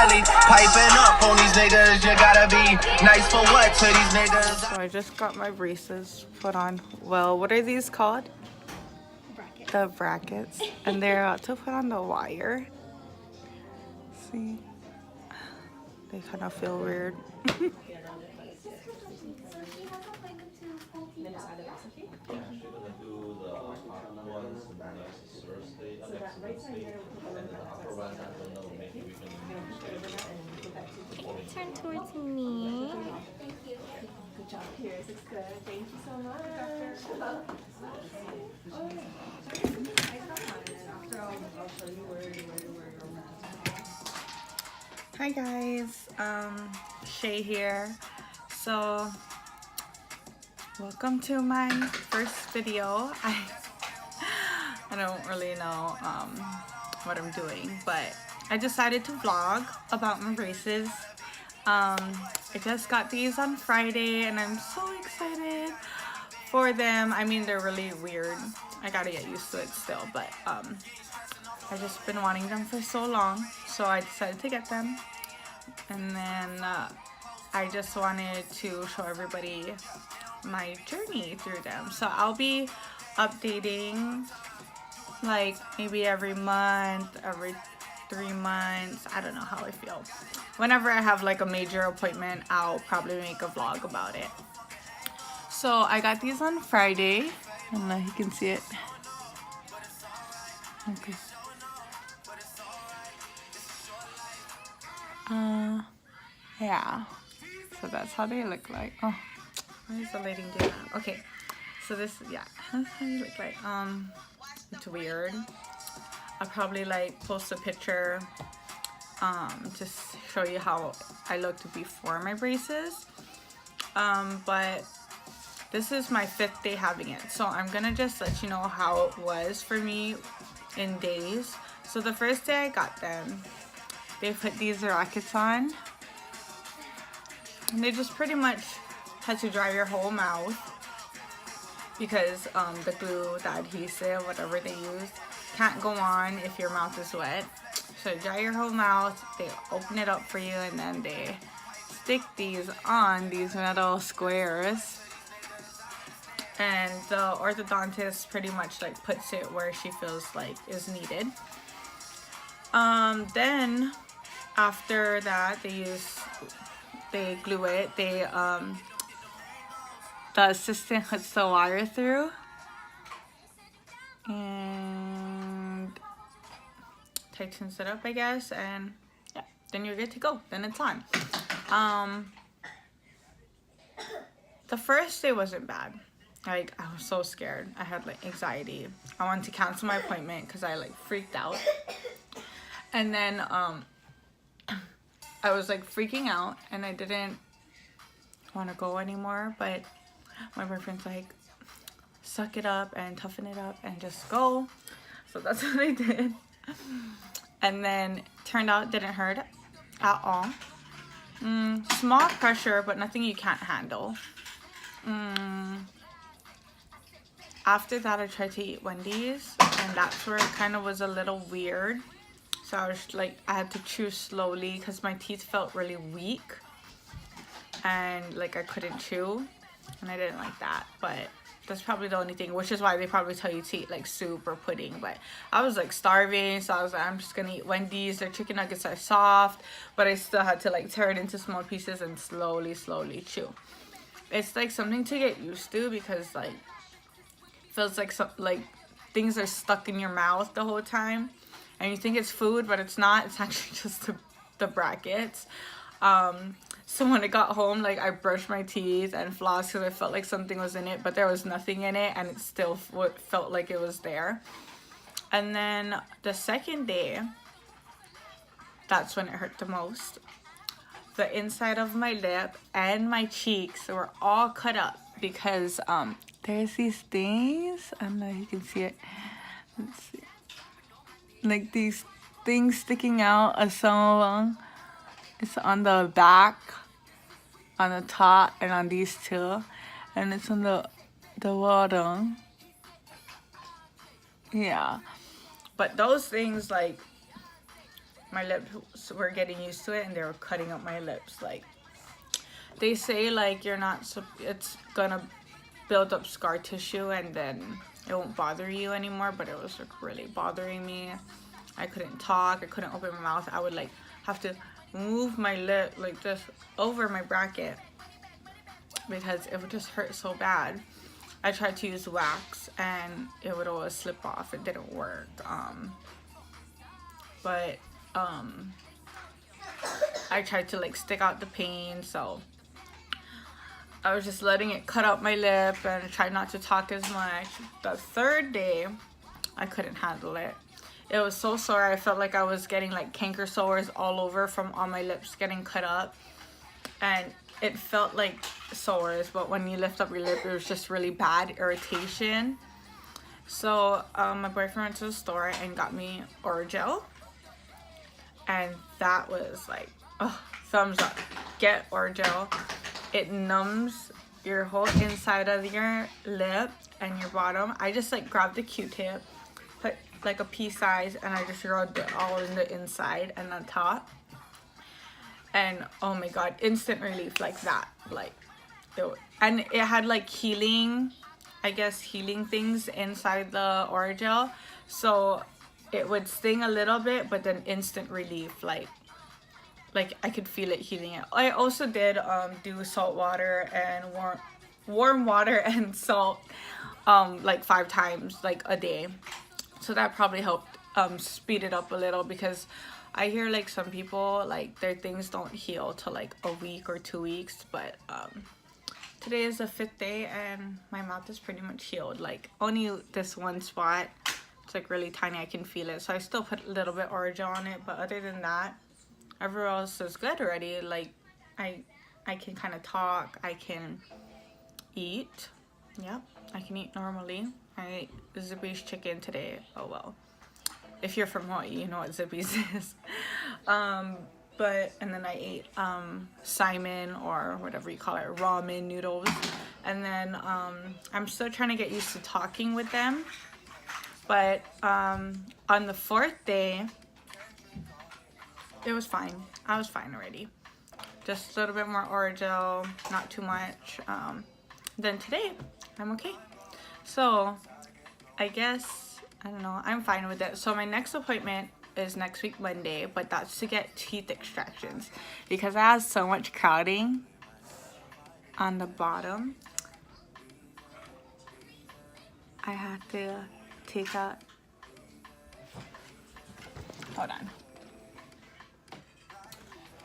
telly. Piping up on these niggas, you gotta be nice for what to these niggas. So I just got my braces put on. Well, what are these called? The brackets. And they're about to put on the wire. See? They kind of feel weird. Turn towards me. Good job, Pierce. It's good. Thank you so much. Hi guys, Shae here. So welcome to my first video. I don't really know what I'm doing, but I decided to vlog about my braces. I just got these on Friday and I'm so excited for them. I mean, they're really weird. I gotta get used to it still, but I've just been wanting them for so long, so I decided to get them. And then I just wanted to show everybody my journey through them. So I'll be updating like maybe every month, every 3 months. I don't know how I feel. Whenever I have like a major appointment, I'll probably make a vlog about it. So I got these on Friday. I don't know if you can see it. Okay. Yeah. So that's how they look like. Oh, why is the lighting doing that? Okay. So this, yeah, that's how they look like. It's weird. I'll probably like post a picture to show you how I looked before my braces. But this is my 5th day having it, so I'm gonna just let you know how it was for me in days. So the first day I got them, they put these rackets on and they just pretty much had to dry your whole mouth because the glue, the adhesive, whatever they use, can't go on if your mouth is wet. So dry your whole mouth, they open it up for you, and then they stick these on these metal squares. And the orthodontist pretty much like puts it where she feels like is needed. Then after that, they glue it. The assistant puts the wire through and tightens it up, I guess, and yeah, then you're good to go. Then it's on. The first day wasn't bad. Like, I was so scared. I had like anxiety. I wanted to cancel my appointment because I like freaked out. And then I was like freaking out and I didn't want to go anymore, but my boyfriend's like, suck it up and toughen it up and just go. So that's what I did. And then turned out it didn't hurt at all. Small pressure, but nothing you can't handle. After that, I tried to eat Wendy's, and that's where it kind of was a little weird. So I was like, I had to chew slowly because my teeth felt really weak and like I couldn't chew, and I didn't like that. But that's probably the only thing, which is why they probably tell you to eat like soup or pudding. But I was like starving, so I was like, I'm just gonna eat Wendy's. Their chicken nuggets are soft, but I still had to like tear it into small pieces and slowly chew. It's like something to get used to because like feels like things are stuck in your mouth the whole time and you think it's food, but it's not. It's actually just the brackets. So when I got home, like I brushed my teeth and flossed because I felt like something was in it, but there was nothing in it, and it still felt like it was there. And then the second day, that's when it hurt the most. The inside of my lip and my cheeks were all cut up because there's these things. I don't know if you can see it. Let's see. Like these things sticking out of some of them. It's on the back, on the top, and on these two. And it's on the bottom. Yeah. But those things like my lips were getting used to it and they were cutting up my lips. Like, they say like it's gonna build up scar tissue and then it won't bother you anymore, but it was like really bothering me. I couldn't talk, I couldn't open my mouth. I would like have to move my lip like this over my bracket because it would just hurt so bad. I tried to use wax and it would always slip off. It didn't work. But I tried to like stick out the pain, so I was just letting it cut up my lip and tried not to talk as much. The third day, I couldn't handle it. It was so sore. I felt like I was getting like canker sores all over from all my lips getting cut up. And it felt like sores, but when you lift up your lip, it was just really bad irritation. So my boyfriend went to the store and got me Orajel. And that was like, oh, thumbs up. Get Orajel. It numbs your whole inside of your lip and your bottom. I just like grabbed the Q-tip, put like a pea size, and I just rubbed it all in the inside and on top. And oh my god, instant relief like that. Like, and it had like healing, I guess healing things inside the Orajel. So it would sting a little bit, but then instant relief. Like I could feel it healing it. I also did do salt water and warm water and salt like 5 times like a day. So that probably helped speed it up a little, because I hear like some people like their things don't heal till like a week or 2 weeks, but today is the 5th day and my mouth is pretty much healed. Like only this one spot, it's like really tiny, I can feel it. So I still put a little bit Orajel on it, but other than that, everywhere else is good already. Like I can kind of talk, I can eat. Yep, I can eat normally. I ate Zippy's chicken today. Oh well, if you're from Hawaii, you know what Zippy's is. And then I ate Simon, or whatever you call it, ramen noodles. And then I'm still trying to get used to talking with them. But on the 4th day, it was fine. I was fine already. Just a little bit more Orajel, not too much. Then today, I'm okay. So I guess, I don't know, I'm fine with it. So my next appointment is next week Monday, but that's to get teeth extractions because I have so much crowding on the bottom. I have to take out, hold on.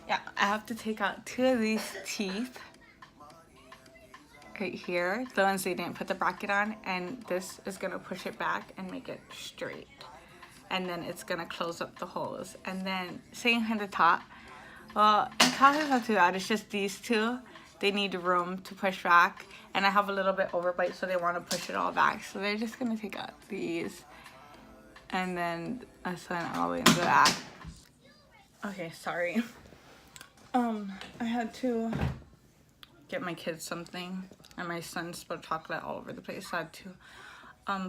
Yeah, I have to take out 2 of these teeth right here, the ones they didn't put the bracket on, and this is gonna push it back and make it straight, and then it's gonna close up the holes. And then same at the top. Well, the top is not too bad, it's just these 2, they need room to push back, and I have a little bit overbite, so they want to push it all back, so they're just gonna take out these, and then this one all the way in the back. Okay, sorry. I had to get my kids something, and my son spilled chocolate all over the place, so I had to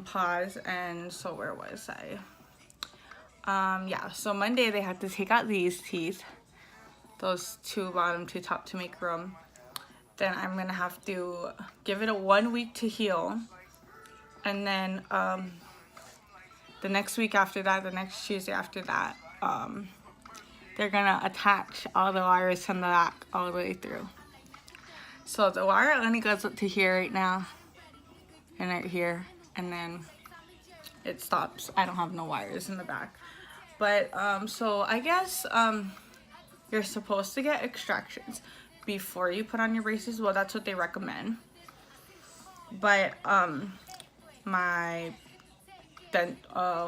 pause. And so where was I? Yeah, so Monday they had to take out these teeth, those 2 bottom, 2 top, to make room. Then I'm gonna have to give it a 1 week to heal, and then the next week after that, the next Tuesday after that, they're gonna attach all the wires from the back all the way through. So the wire only goes up to here right now, and right here, and then it stops. I don't have no wires in the back. But so I guess you're supposed to get extractions before you put on your braces. Well, that's what they recommend. But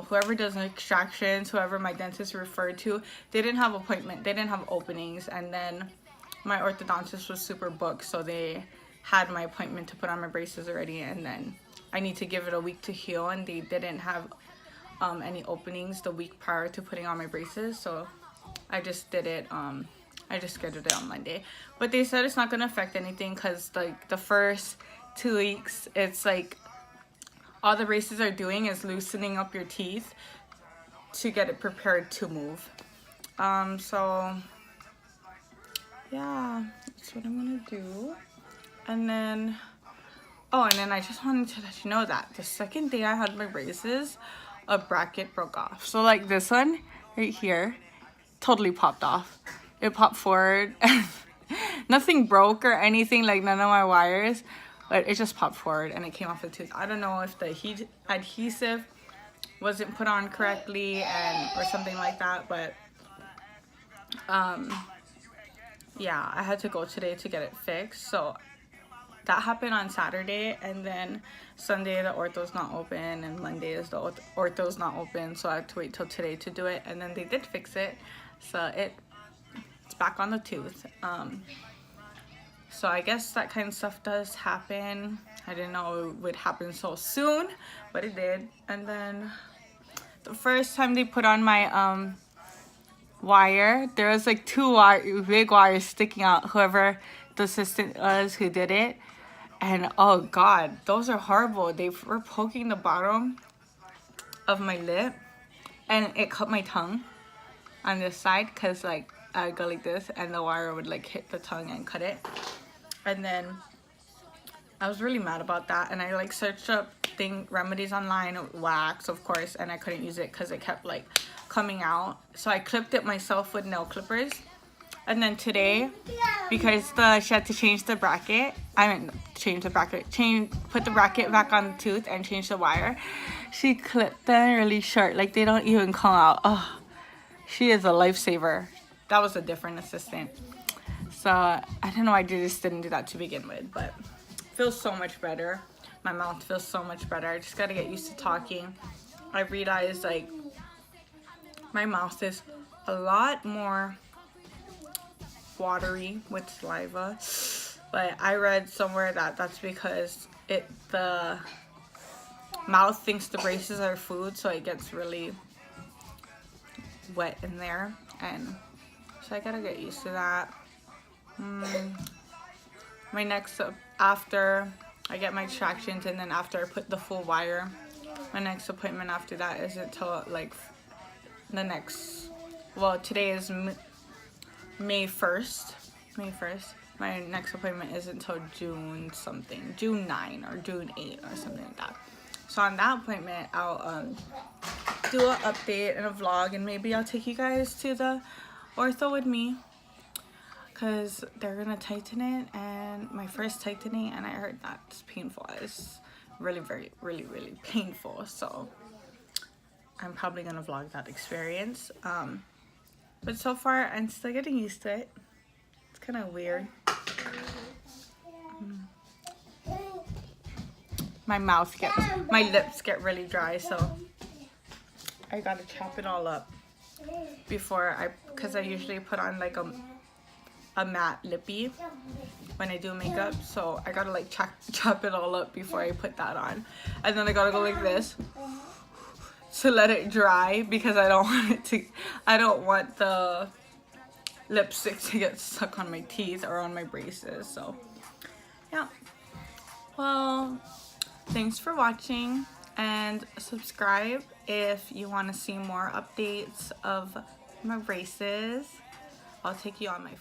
whoever does extractions, whoever my dentist referred to, they didn't have appointment, they didn't have openings, and then my orthodontist was super booked, so they had my appointment to put on my braces already, and then I need to give it a week to heal, and they didn't have any openings the week prior to putting on my braces, so I just did it, I just scheduled it on Monday. But they said it's not gonna affect anything, because like the first 2 weeks, it's like all the braces are doing is loosening up your teeth to get it prepared to move. So yeah, that's what I'm gonna do. And then, oh, and then I just wanted to let you know that the second day I had my braces, a bracket broke off. So like this one right here, totally popped off. It popped forward. Nothing broke or anything, like none of my wires, but it just popped forward and it came off the tooth. I don't know if the adhesive wasn't put on correctly or something like that, but yeah, I had to go today to get it fixed. So that happened on Saturday, and then Sunday the ortho's not open, and Monday is the ortho's not open, so I had to wait till today to do it. And then they did fix it, so it's back on the tooth. So I guess that kind of stuff does happen. I didn't know it would happen so soon, but it did. And then the first time they put on my wire, there was like two big wires sticking out, whoever the assistant was who did it. And oh god, those are horrible. They were poking the bottom of my lip, and it cut my tongue on this side, because like I would go like this and the wire would like hit the tongue and cut it. And then I was really mad about that, and I like searched up remedies online, wax of course, and I couldn't use it because it kept like coming out. So I clipped it myself with nail clippers. And then today, because she had to change the bracket, put the bracket back on the tooth and change the wire, she clipped them really short, like they don't even come out. Oh, she is a lifesaver. That was a different assistant. So I don't know why I just didn't do that to begin with, but it feels so much better. My mouth feels so much better. I just gotta get used to talking. I realized like my mouth is a lot more watery with saliva, but I read somewhere that that's because the mouth thinks the braces are food, so it gets really wet in there, and so I gotta get used to that. My next after I get my extractions, and then after I put the full wire, my next appointment after that is until like the next, well, today is May 1st. My next appointment is until June 9 or June 8 or something like that. So on that appointment, I'll do an update and a vlog, and maybe I'll take you guys to the ortho with me, because they're gonna tighten it, and my first tightening, and I heard that's painful. It's really really painful, so I'm probably gonna vlog that experience. But so far I'm still getting used to it. It's kind of weird. My lips get really dry, so I gotta chop it all up because I usually put on like a matte lippy when I do makeup, so I gotta like chop it all up before I put that on, and then I gotta go like this to let it dry, because I don't want the lipstick to get stuck on my teeth or on my braces. So yeah, well, thanks for watching, and subscribe if you want to see more updates of my braces. I'll take you on my